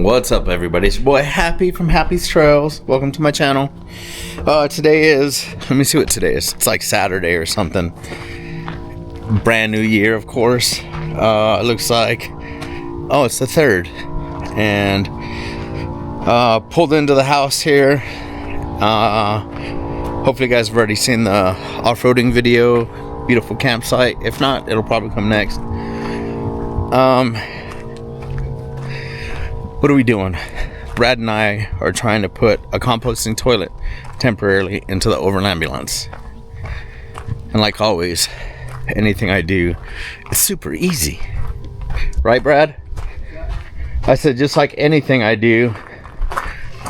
What's up, everybody? It's your boy Happy from Happy's Trails. Welcome to my channel. Today is, let me see what today is. It's like Saturday or something. Brand new year, of course. It looks like, oh, it's the 3rd. And pulled into the house here. Hopefully you guys have already seen the off-roading video. Beautiful campsite. If not, it'll probably come next. What are we doing? Brad and I are trying to put a composting toilet temporarily into the Overland ambulance. And like always, anything I do, it's super easy. Right, Brad? I said, just like anything I do,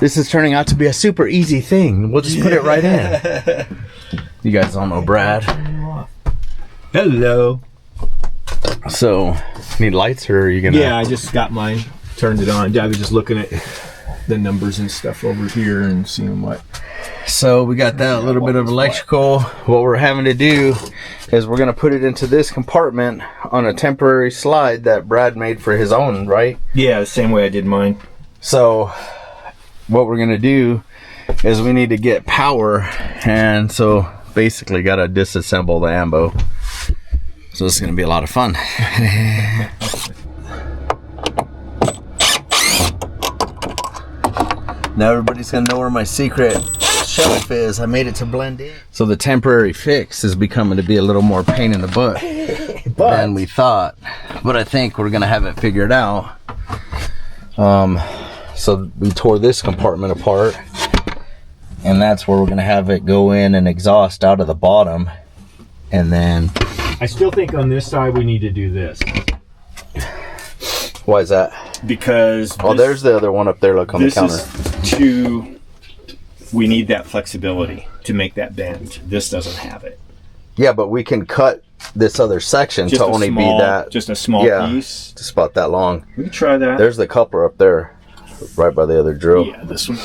this is turning out to be a super easy thing. We'll just put it right in. You guys all know Brad. Hello. So, need lights, or are you gonna? Yeah, I just got mine. Turned it on. I was just looking at the numbers and stuff over here and seeing what. So we got that little bit of electrical. What we're having to do is we're going to put it into this compartment on a temporary slide that Brad made for his own, right? Yeah, the same way I did mine. So what we're going to do is we need to get power, and so basically got to disassemble the ambo. So this is going to be a lot of fun. Now everybody's gonna know where my secret shelf is. I made it to blend in. So the temporary fix is becoming to be a little more pain in the butt than we thought. But I think we're gonna have it figured out. So we tore this compartment apart, and that's where we're gonna have it go in and exhaust out of the bottom. And then I still think on this side we need to do this. Why is that? Because there's the other one up there. Look on the counter. We need that flexibility to make that bend. This doesn't have it. Yeah, but we can cut this other section just to only be that. Just a small piece. Just about that long. We can try that. There's the coupler up there, right by the other drill. Yeah, this one.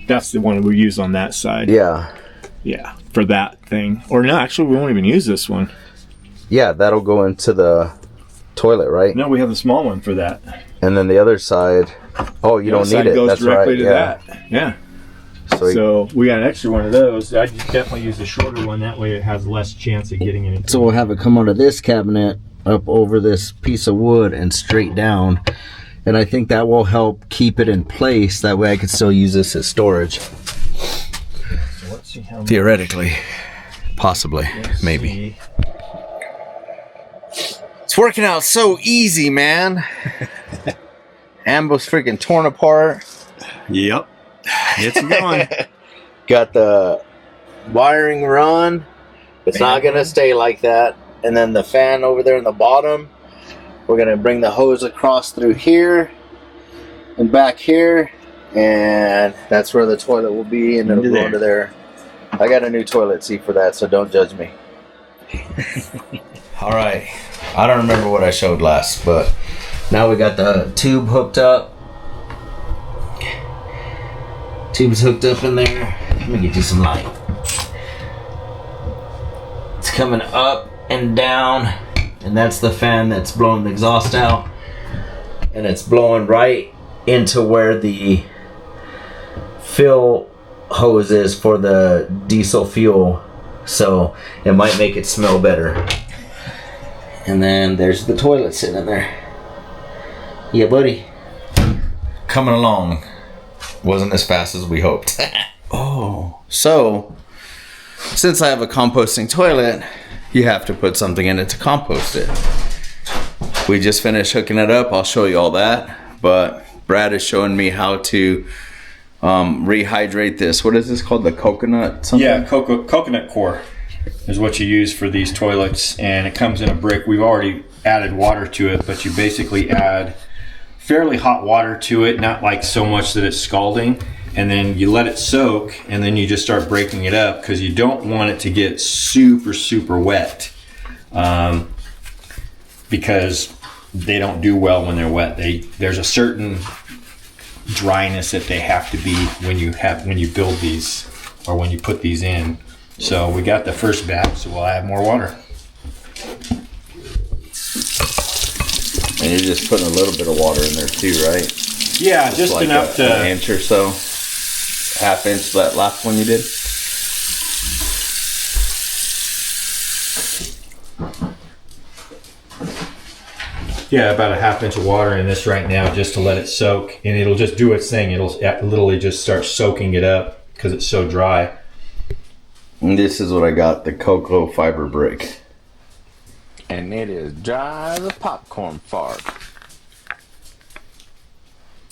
That's the one we use on that side. Yeah. Yeah, for that thing. Or no, actually, we won't even use this one. Yeah, that'll go into the toilet, right? No, we have the small one for that. And then the other side, oh, you don't need it. Goes That's directly right. to that. Yeah. So we got an extra one of those. I definitely use the shorter one. That way it has less chance of getting anything. So we'll have it come onto this cabinet, up over this piece of wood, and straight down. And I think that will help keep it in place. That way I could still use this as storage. So let's see how theoretically. Possibly. Maybe. It's working out so easy, man. Ambo's freaking torn apart. Yep. It's going. Got the wiring run. It's not going to stay like that. And then the fan over there in the bottom. We're going to bring the hose across through here and back here. And that's where the toilet will be. And it'll go into there. I got a new toilet seat for that, so don't judge me. All right. I don't remember what I showed last, but now we got the tube hooked up. Tube's hooked up in there. Let me get you some light. It's coming up and down, and that's the fan that's blowing the exhaust out. And it's blowing right into where the fill hose is for the diesel fuel. So it might make it smell better. And then there's the toilet sitting in there. Yeah, buddy. Coming along. Wasn't as fast as we hoped. Oh. So, since I have a composting toilet, you have to put something in it to compost it. We just finished hooking it up. I'll show you all that. But Brad is showing me how to rehydrate this. What is this called? The coconut something? Yeah, coconut core is what you use for these toilets, and it comes in a brick. We've already added water to it, but you basically add fairly hot water to it, not like so much that it's scalding, and then you let it soak, and then you just start breaking it up because you don't want it to get super wet, because they don't do well when they're wet. There's a certain dryness that they have to be when you build these or when you put these in. So we got the first batch, so we'll add more water. And you're just putting a little bit of water in there too, right? Yeah, just like enough to an inch or so. Half inch, that last one you did. Yeah, about a half inch of water in this right now just to let it soak, and it'll just do its thing. It'll literally just start soaking it up because it's so dry. And this is what I got, the cocoa fiber brick. And it is dry as a popcorn fart.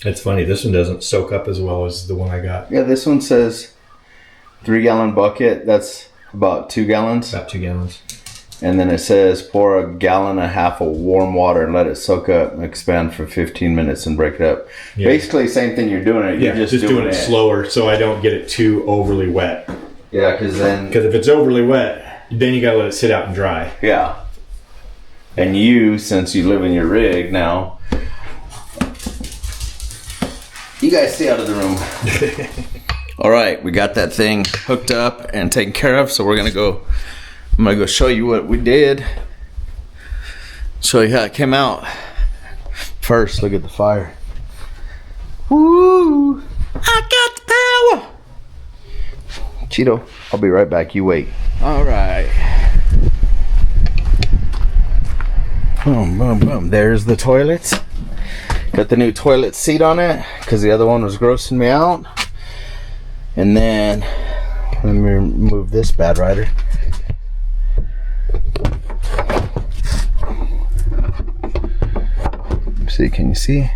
It's funny, this one doesn't soak up as well as the one I got. Yeah, this one says 3-gallon bucket. That's about 2 gallons. About 2 gallons. And then it says pour 1.5 gallons of warm water and let it soak up and expand for 15 minutes and break it up. Yeah. Basically, same thing you're doing it. You're just doing it slower so I don't get it too overly wet. Yeah, because if it's overly wet, then you gotta let it sit out and dry. Yeah. And you, since you live in your rig now, you guys stay out of the room. All right, we got that thing hooked up and taken care of, so I'm gonna go show you what we did. Show you how it came out. First, look at the fire. Woo! I got the power! Cheeto, I'll be right back, you wait. All right. Boom, boom, boom. There's the toilets. Got the new toilet seat on it because the other one was grossing me out. And then, let me remove this bad rider. See, can you see?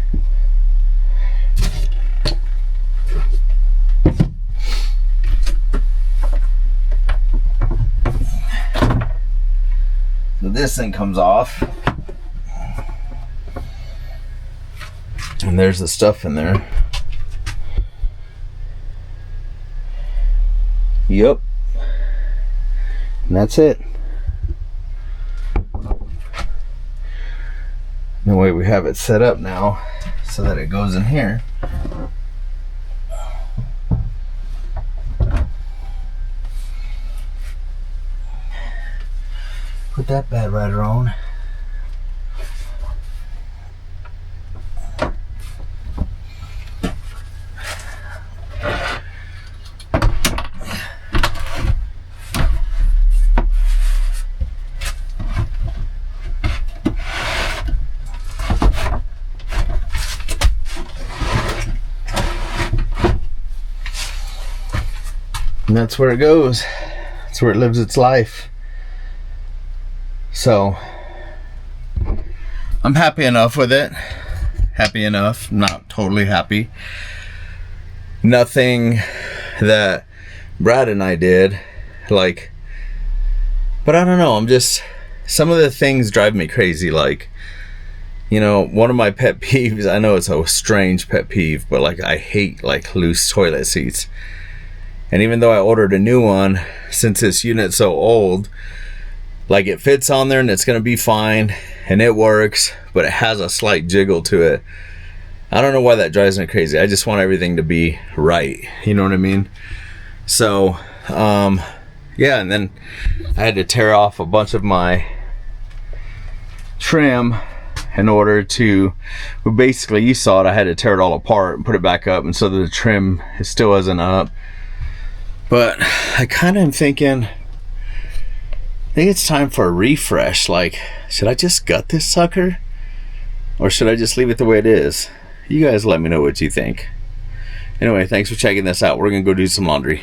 So this thing comes off. And there's the stuff in there. Yep. And that's it. The way we have it set up now so that it goes in here. Put that bad rider on. And that's where it goes. That's where it lives its life. So I'm happy enough with it. Happy enough. Not totally happy. Nothing that Brad and I did, like, but I don't know. I'm just, some of the things drive me crazy. Like, you know, one of my pet peeves, I know it's a strange pet peeve, but like I hate like loose toilet seats. And even though I ordered a new one, since this unit's so old, like it fits on there and it's gonna be fine and it works, but it has a slight jiggle to it. I don't know why that drives me crazy. I just want everything to be right. You know what I mean? So, yeah, and then I had to tear off a bunch of my trim in order to, well, basically you saw it, I had to tear it all apart and put it back up, and so the trim still isn't up. But I kind of am thinking, I think it's time for a refresh. Like, should I just gut this sucker? Or should I just leave it the way it is? You guys let me know what you think. Anyway, thanks for checking this out. We're going to go do some laundry.